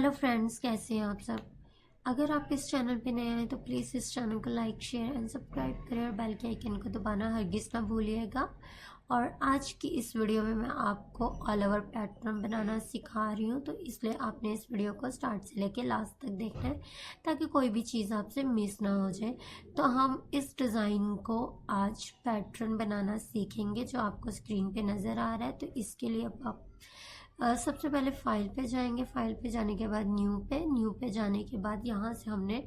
Hello friends, कैसे हैं आप सब। अगर आप इस चैनल पे नए हैं तो प्लीज़ इस चैनल को लाइक शेयर एंड सब्सक्राइब करें और बेल के आइकन को दबाना हरगिज़ ना भूलिएगा। और आज की इस वीडियो में मैं आपको ऑल ओवर पैटर्न बनाना सिखा रही हूँ, तो इसलिए आपने इस वीडियो को स्टार्ट से लेके लास्ट तक देखना है ताकि कोई भी चीज़ आपसे मिस ना हो जाए। तो हम इस डिज़ाइन को आज पैटर्न बनाना सीखेंगे जो आपको स्क्रीन पे नज़र आ रहा है। तो इसके लिए अब आप सबसे पहले फाइल पे जाएंगे। फाइल पे जाने के बाद न्यू पे जाने के बाद यहाँ से हमने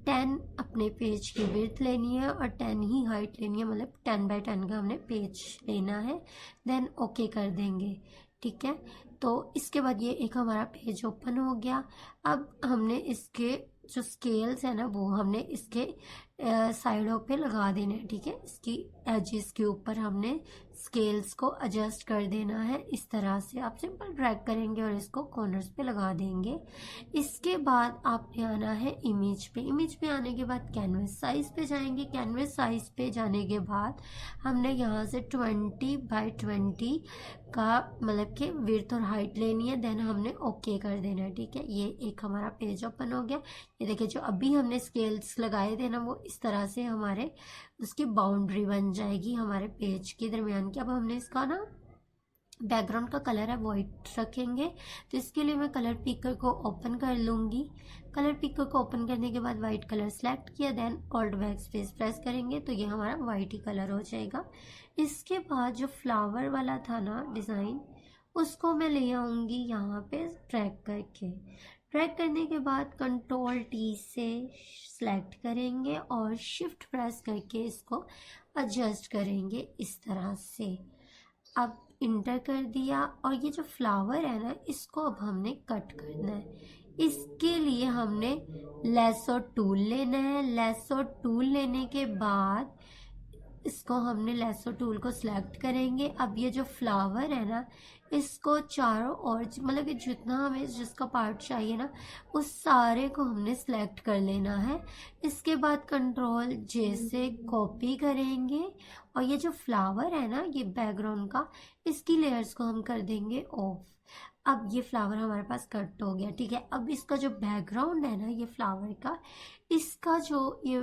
10 अपने पेज की विड्थ लेनी है और 10 ही हाइट लेनी है, मतलब 10 बाई 10 का हमने पेज लेना है। देन ओके कर देंगे, ठीक है। तो इसके बाद ये एक हमारा पेज ओपन हो गया। अब हमने इसके जो स्केल्स है ना वो हमने इसके साइडों पे लगा देने हैं, ठीक है। इसकी एजेस के ऊपर हमने स्केल्स को एडजस्ट कर देना है। इस तरह से आप सिंपल ड्रैग करेंगे और इसको कॉर्नर्स पे लगा देंगे। इसके बाद आपने आना है इमेज पे। इमेज पे आने के बाद कैनवस साइज पे जाएंगे। कैनवस साइज पे जाने के बाद हमने यहाँ से 20 बाई 20 का मतलब कि विड्थ और हाइट लेनी है। देन हमने ओके कर देना है, ठीक है। ये एक हमारा पेज ओपन हो गया। ये देखिए जो अभी हमने स्केल्स लगाए थे ना वो इस तरह से हमारे उसकी बाउंड्री बन जाएगी हमारे पेज के दरमियान की। अब हमने इसका ना बैकग्राउंड का कलर है वाइट रखेंगे, तो इसके लिए मैं कलर पिकर को ओपन कर लूँगी। कलर पिकर को ओपन करने के बाद वाइट कलर सेलेक्ट किया। Then alt backspace press करेंगे तो ये हमारा वाइट ही कलर हो जाएगा। इसके बाद जो फ्लावर वाला था ना डिज़ाइन, उसको मैं ले आऊँगी यहाँ पे ड्रैग करके। ड्रैग करने के बाद कंट्रोल टी से सेलेक्ट करेंगे और शिफ्ट प्रेस करके इसको एडजस्ट करेंगे इस तरह से। अब इंटर कर दिया और ये जो फ्लावर है ना इसको अब हमने कट करना है। इसके लिए हमने लेसो टूल लेना है। लेसो टूल लेने के बाद इसको हमने लेसो टूल को सिलेक्ट करेंगे। अब ये जो फ्लावर है ना इसको चारों ओर मतलब कि जितना हमें जिसका पार्ट चाहिए ना उस सारे को हमने सिलेक्ट कर लेना है। इसके बाद कंट्रोल जे से कॉपी करेंगे और ये जो फ्लावर है ना ये बैकग्राउंड का, इसकी लेयर्स को हम कर देंगे ऑफ। अब ये फ्लावर हमारे पास कट हो गया, ठीक है। अब इसका जो बैकग्राउंड है ना ये फ्लावर का, इसका जो ये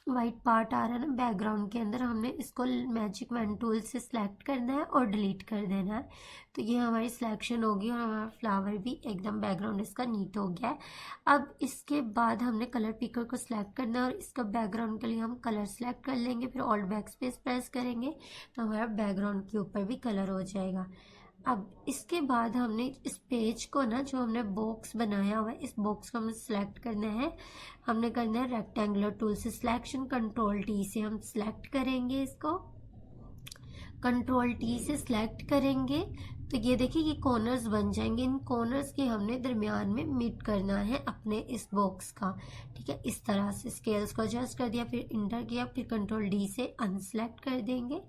वाइट पार्ट आ रहा है ना बैकग्राउंड के अंदर, हमने इसको मैजिक पेन टूल से सिलेक्ट करना है और डिलीट कर देना है। तो ये हमारी सिलेक्शन होगी और हमारा फ्लावर भी एकदम बैकग्राउंड इसका नीट हो गया है। अब इसके बाद हमने कलर पिकर को सिलेक्ट करना है और इसका बैकग्राउंड के लिए हम कलर सेलेक्ट कर लेंगे। फिर ऑल्ट बैक स्पेस प्रेस करेंगे तो हमारा बैकग्राउंड के ऊपर भी कलर हो जाएगा। अब इसके बाद हमने इस पेज को ना जो हमने बॉक्स बनाया हुआ है इस बॉक्स को हमें सिलेक्ट करना है। हमने करना है रेक्टेंगुलर टूल से सिलेक्शन, कंट्रोल टी से हम सिलेक्ट करेंगे इसको। कंट्रोल टी से सिलेक्ट करेंगे तो ये देखिए ये कॉर्नर्स बन जाएंगे। इन कॉर्नर्स के हमने दरमियान में मीट करना है अपने इस बॉक्स का, ठीक है। इस तरह से स्केल्स को एडजस्ट कर दिया, फिर इंटर किया, फिर कंट्रोल डी से अनसेलेक्ट कर देंगे।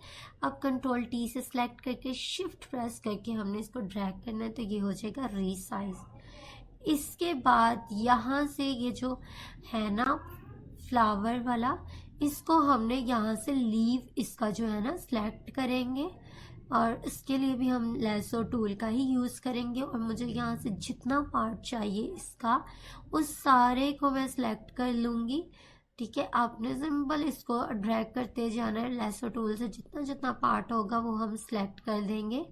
अब कंट्रोल टी से सिलेक्ट करके शिफ्ट प्रेस करके हमने इसको ड्रैग करना है तो ये हो जाएगा रीसाइज। इसके बाद यहाँ से ये जो है ना फ्लावर वाला, इसको हमने यहाँ से लीव इसका जो है ना सिलेक्ट करेंगे और इसके लिए भी हम लेसो टूल का ही यूज़ करेंगे। और मुझे यहाँ से जितना पार्ट चाहिए इसका उस सारे को मैं सिलेक्ट कर लूँगी, ठीक है। आपने सिंपल इसको ड्रैग करते जाना है लेसो टूल से, जितना जितना पार्ट होगा वो हम सिलेक्ट कर देंगे।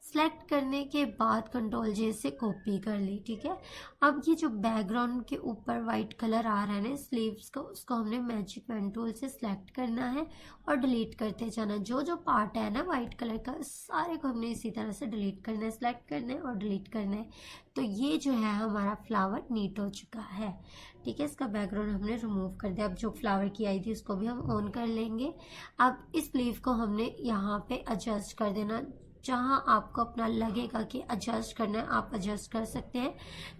सिलेक्ट करने के बाद कंट्रोल जे से कॉपी कर ली, ठीक है। अब ये जो बैकग्राउंड के ऊपर वाइट कलर आ रहा है ना स्लीव्स को, उसको हमने मैजिक पेन टूल से सिलेक्ट करना है और डिलीट करते जाना। जो जो पार्ट है ना वाइट कलर का सारे को हमने इसी तरह से डिलीट करना है, सिलेक्ट करना है और डिलीट करना है। तो ये जो है हमारा फ्लावर नीट हो चुका है, ठीक है। इसका बैकग्राउंड हमने रिमूव कर दिया। अब जो फ्लावर की आई थी उसको भी हम ऑन कर लेंगे। अब इस लीव को हमने यहाँ पे एडजस्ट कर देना। जहाँ आपको अपना लगेगा कि एडजस्ट करना है आप एडजस्ट कर सकते हैं।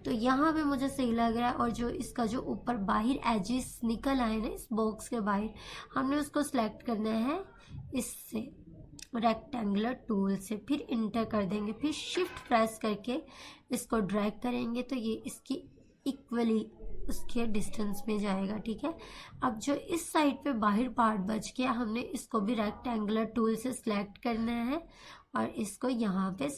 तो यहाँ पे मुझे सही लग रहा है। और जो इसका जो ऊपर बाहर एजेस निकल आए ना इस बॉक्स के बाहर, हमने उसको सिलेक्ट करना है इससे रेक्टेंगुलर टूल से, फिर इंटर कर देंगे, फिर शिफ्ट प्रेस करके इसको ड्रैग करेंगे तो ये इसकी इक्वली उसके डिस्टेंस में जाएगा, ठीक है। अब जो इस साइड पे बाहर पार्ट बच गया हमने इसको भी रेक्टेंगुलर टूल से सिलेक्ट करना है और इसको यहाँ पे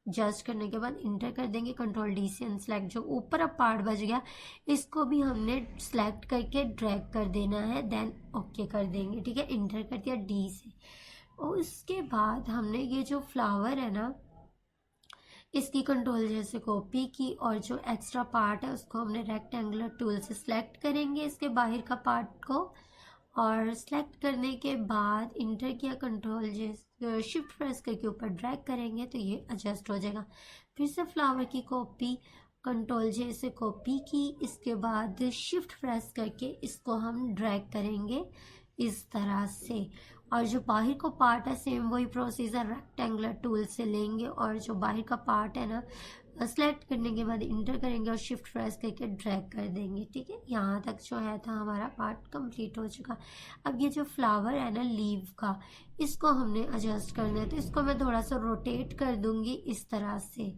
एडजस्ट करने के बाद इंटर कर देंगे, कंट्रोल डी से अनसेलेक्ट। जो ऊपर अब पार्ट बच गया इसको भी हमने सेलेक्ट करके ड्रैग कर देना है, देन ओके कर देंगे, ठीक है। इंटर कर दिया डी से। और उसके बाद हमने ये जो फ्लावर है ना इसकी कंट्रोल जैसे कॉपी की, और जो एक्स्ट्रा पार्ट है उसको हमने रेक्टेंगुलर टूल से सिलेक्ट करेंगे इसके बाहर का पार्ट को, और सेलेक्ट करने के बाद इंटर किया, कंट्रोल जैसे शिफ्ट प्रेस करके ऊपर ड्रैग करेंगे तो ये एडजस्ट हो जाएगा। फिर से फ्लावर की कॉपी, कंट्रोल जैसे कॉपी की, इसके बाद शिफ्ट प्रेस करके इसको हम ड्रैग करेंगे इस तरह से। और जो बाहर का पार्ट है सेम वही प्रोसीजर, रेक्टेंगुलर टूल से लेंगे और जो बाहर का पार्ट है ना सेलेक्ट करने के बाद इंटर करेंगे और शिफ्ट प्रेस करके ड्रैग कर देंगे, ठीक है। यहाँ तक जो है था हमारा पार्ट कंप्लीट हो चुका। अब ये जो फ्लावर है ना लीव का, इसको हमने एडजस्ट करना है, तो इसको मैं थोड़ा सा रोटेट कर दूंगी इस तरह से।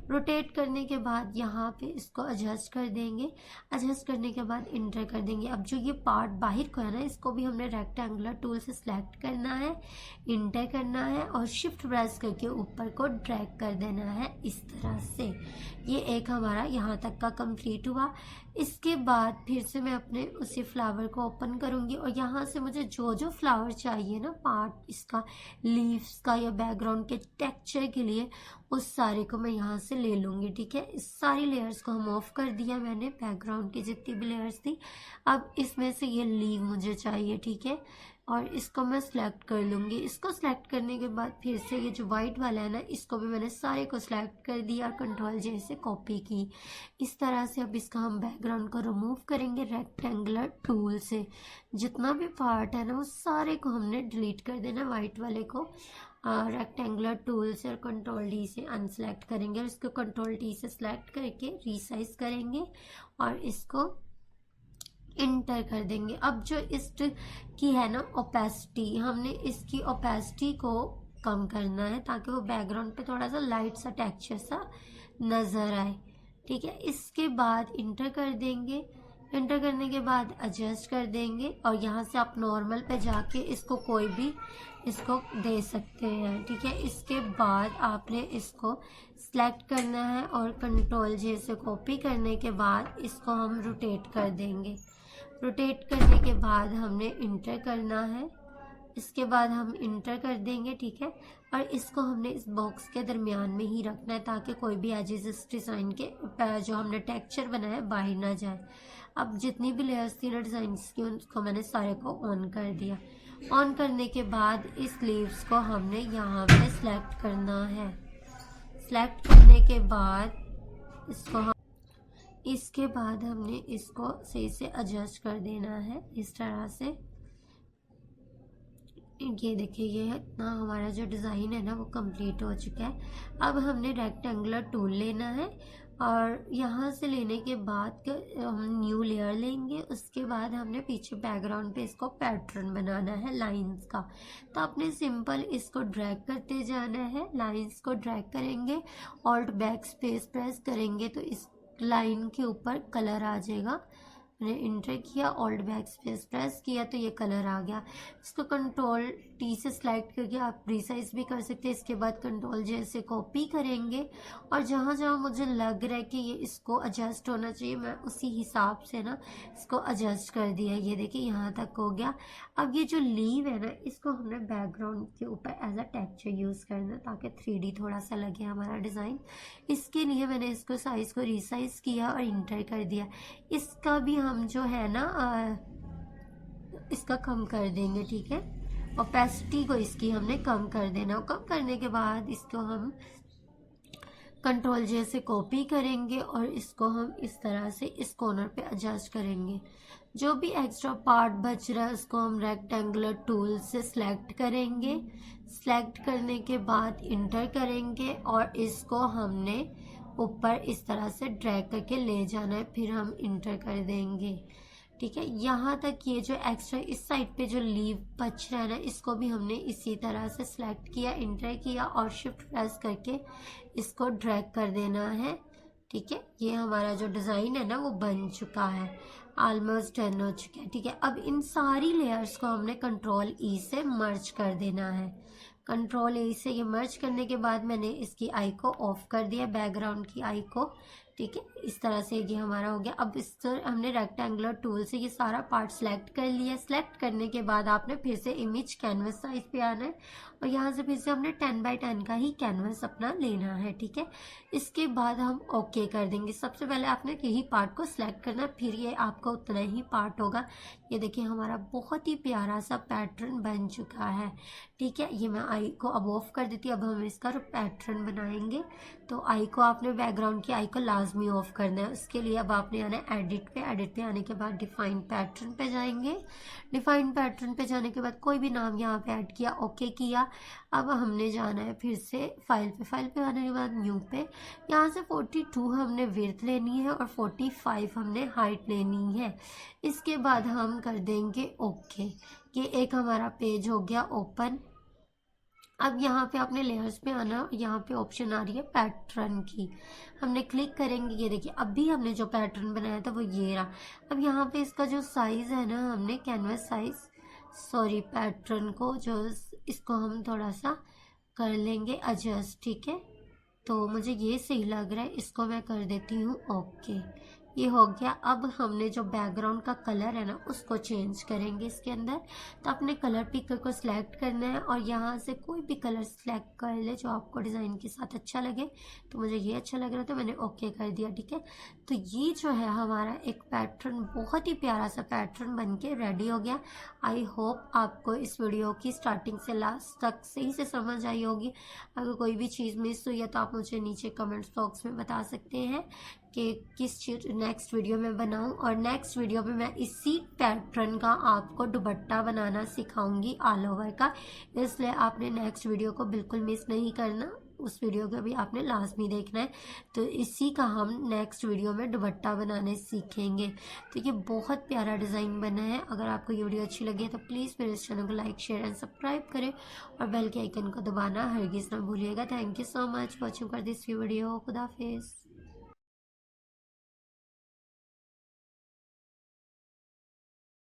रोटेट करने के बाद यहाँ पे इसको एडजस्ट कर देंगे, एडजस्ट करने के बाद इंटर कर देंगे। अब जो ये पार्ट बाहर को है ना इसको भी हमने रेक्टेंगुलर टूल से सिलेक्ट करना है, इंटर करना है और शिफ्ट प्रेस करके ऊपर को ड्रैग कर देना है इस तरह से। ये एक हमारा यहाँ तक का कंप्लीट हुआ। इसके बाद फिर से मैं अपने उसी फ्लावर को ओपन करूँगी और यहाँ से मुझे जो जो फ्लावर चाहिए ना पार्ट इसका, लीव्स का या बैकग्राउंड के टेक्सचर के लिए, उस सारे को मैं यहाँ से ले लूँगी, ठीक है। इस सारी लेयर्स को हम ऑफ कर दिया मैंने, बैकग्राउंड की जितनी भी लेयर्स थी। अब इसमें से ये लीव मुझे चाहिए, ठीक है, और इसको मैं सिलेक्ट कर लूँगी। इसको सिलेक्ट करने के बाद फिर से ये जो वाइट वाला है ना इसको भी मैंने सारे को सिलेक्ट कर दिया, कंट्रोल जे से कॉपी की इस तरह से। अब इसका हम बैकग्राउंड को रिमूव करेंगे रेक्टेंगुलर टूल से। जितना भी पार्ट है ना वो सारे को हमने डिलीट कर देना, वाइट वाले को रेक्टेंगुलर टूल से, और कंट्रोल डी से अनसेलेक्ट करेंगे और इसको कंट्रोल टी से सिलेक्ट करके रीसाइज करेंगे और इसको इंटर कर देंगे। अब जो इस की है ना ओपेसिटी, हमने इसकी ओपेसिटी को कम करना है ताकि वो बैकग्राउंड पे थोड़ा सा लाइट सा टेक्सचर सा नज़र आए, ठीक है। इसके बाद इंटर कर देंगे, इंटर करने के बाद एडजस्ट कर देंगे और यहाँ से आप नॉर्मल पे जाके इसको कोई भी इसको दे सकते हैं, ठीक है। इसके बाद आपने इसको सिलेक्ट करना है और कंट्रोल जे से कॉपी करने के बाद इसको हम रोटेट कर देंगे। रोटेट करने के बाद हमने इंटर करना है, इसके बाद हम इंटर कर देंगे, ठीक है। और इसको हमने इस बॉक्स के दरमियान में ही रखना है ताकि कोई भी एजेस इस डिज़ाइन के जो हमने टेक्सचर बनाया है बाहर ना जाए। अब जितनी भी लेयर्स थी ना डिज़ाइन की उनको मैंने सारे को ऑन कर दिया। ऑन करने के बाद इस लीव्स को हमने यहाँ पे सिलेक्ट करना है। सिलेक्ट करने के बाद इसके बाद हमने इसको सही से एडजस्ट कर देना है इस तरह से। ये देखिए ये इतना हमारा जो डिज़ाइन है ना वो कंप्लीट हो चुका है। अब हमने रेक्टेंगुलर टूल लेना है और यहाँ से लेने के बाद हम न्यू लेयर लेंगे। उसके बाद हमने पीछे बैकग्राउंड पे इसको पैटर्न बनाना है लाइंस का, तो आपने सिंपल इसको ड्रैग करते जाना है। लाइंस को ड्रैग करेंगे, ऑल्ट बैक स्पेस प्रेस करेंगे तो इस लाइन के ऊपर कलर आ जाएगा। मैंने इंटर किया, ऑल्ट बैक स्पेस प्रेस किया तो ये कलर आ गया। इसको कंट्रोल टी से सिलेक्ट करके आप रिसाइज भी कर सकते हैं। इसके बाद कंट्रोल जे से कॉपी करेंगे और जहाँ जहाँ मुझे लग रहा है कि ये इसको एडजस्ट होना चाहिए मैं उसी हिसाब से ना इसको एडजस्ट कर दिया। ये देखिए यहाँ तक हो गया। अब ये जो लीव है ना इसको हमने बैकग्राउंड के ऊपर एज अ टेक्सचर यूज़ करना ताकि 3D थोड़ा सा लगे हमारा डिज़ाइन। इसके लिए मैंने इसको साइज़ को रिसाइज किया और इंटर कर दिया। इसका भी हम जो है ना इसका कम कर देंगे, ठीक है। ओपेसिटी को इसकी हमने कम कर देना। कम करने के बाद इसको हम कंट्रोल जे से कॉपी करेंगे और इसको हम इस तरह से इस कॉर्नर पे एडजस्ट करेंगे। जो भी एक्स्ट्रा पार्ट बच रहा है उसको हम रेक्टेंगुलर टूल से सिलेक्ट करेंगे। सिलेक्ट करने के बाद इंटर करेंगे और इसको हमने ऊपर इस तरह से ड्रैग करके ले जाना है, फिर हम इंटर कर देंगे, ठीक है। यहाँ तक ये जो एक्स्ट्रा इस साइड पे जो लीव बच रहा है ना इसको भी हमने इसी तरह से सिलेक्ट किया, इंटर किया और शिफ्ट प्रेस करके इसको ड्रैग कर देना है, ठीक है। ये हमारा जो डिज़ाइन है ना वो बन चुका है, ऑलमोस्ट डन हो चुका है, ठीक है। अब इन सारी लेयर्स को हमने कंट्रोल ई से मर्ज कर देना है। कंट्रोल ए से ये मर्ज करने के बाद मैंने इसकी आई को ऑफ कर दिया, बैकग्राउंड की आई को। ठीक है, इस तरह से ये हमारा हो गया। अब इस तरह हमने रेक्टेंगुलर टूल से ये सारा पार्ट सेलेक्ट कर लिया। सेलेक्ट करने के बाद आपने फिर से इमेज कैनवस साइज पे आना है और यहाँ से फिर से हमने 10x10 का ही कैनवस अपना लेना है। ठीक है, इसके बाद हम ओके कर देंगे। सबसे पहले आपने यही पार्ट को सिलेक्ट करना, फिर ये आपका उतना ही पार्ट होगा। ये देखिए हमारा बहुत ही प्यारा सा पैटर्न बन चुका है। ठीक है, ये मैं आई को अब ऑफ कर देती हूँ। अब हम इसका पैटर्न बनाएंगे, तो आई को आपने बैकग्राउंड की आई को लाजमी ऑफ करना है। उसके लिए अब आपने आना है एडिट पे। एडिट पे आने के बाद डिफाइन पैटर्न पे जाएंगे। डिफाइन पैटर्न पे जाने के बाद कोई भी नाम यहाँ पे ऐड किया, ओके किया। अब हमने जाना है फिर से फाइल पे। फाइल पे आने के बाद न्यू पे, यहाँ से 42 हमने विड्थ लेनी है और 45 हमने हाइट लेनी है। इसके बाद हम कर देंगे ओके। ये एक हमारा पेज हो गया ओपन। अब यहाँ पे आपने लेयर्स पे आना, यहाँ पे ऑप्शन आ रही है पैटर्न की, हमने क्लिक करेंगे। ये देखिए अब भी हमने जो पैटर्न बनाया था वो ये रहा। अब यहाँ पे इसका जो साइज़ है ना, हमने कैनवस साइज सॉरी पैटर्न को जो इसको हम थोड़ा सा कर लेंगे एडजस्ट। ठीक है, तो मुझे ये सही लग रहा है, इसको मैं कर देती हूँ ओके। ये हो गया। अब हमने जो बैकग्राउंड का कलर है ना उसको चेंज करेंगे इसके अंदर। तो अपने कलर पिकर को सिलेक्ट करना है और यहाँ से कोई भी कलर सिलेक्ट कर ले जो आपको डिज़ाइन के साथ अच्छा लगे। तो मुझे ये अच्छा लग रहा था, मैंने ओके कर दिया। ठीक है, तो ये जो है हमारा एक पैटर्न, बहुत ही प्यारा सा पैटर्न बन के रेडी हो गया। आई होप आपको इस वीडियो की स्टार्टिंग से लास्ट तक सही से समझ आई होगी। अगर कोई भी चीज़ मिस हुई है तो आप मुझे नीचे कमेंट्स बॉक्स में बता सकते हैं कि किस चीज़ नेक्स्ट वीडियो में बनाऊं। और नेक्स्ट वीडियो में मैं इसी पैटर्न का आपको दुपट्टा बनाना सिखाऊंगी ऑल ओवर का, इसलिए आपने नेक्स्ट वीडियो को बिल्कुल मिस नहीं करना। उस वीडियो को भी आपने लाजमी देखना है। तो इसी का हम नेक्स्ट वीडियो में दुपट्टा बनाने सीखेंगे। तो ये बहुत प्यारा डिज़ाइन बना है। अगर आपको ये वीडियो अच्छी लगी है तो प्लीज़ मेरे इस चैनल को लाइक शेयर एंड सब्सक्राइब करें और बेल के आइकन को दबाना हरगिज़ ना भूलिएगा। Thank you so much watching for this video. खुदा हाफिज़।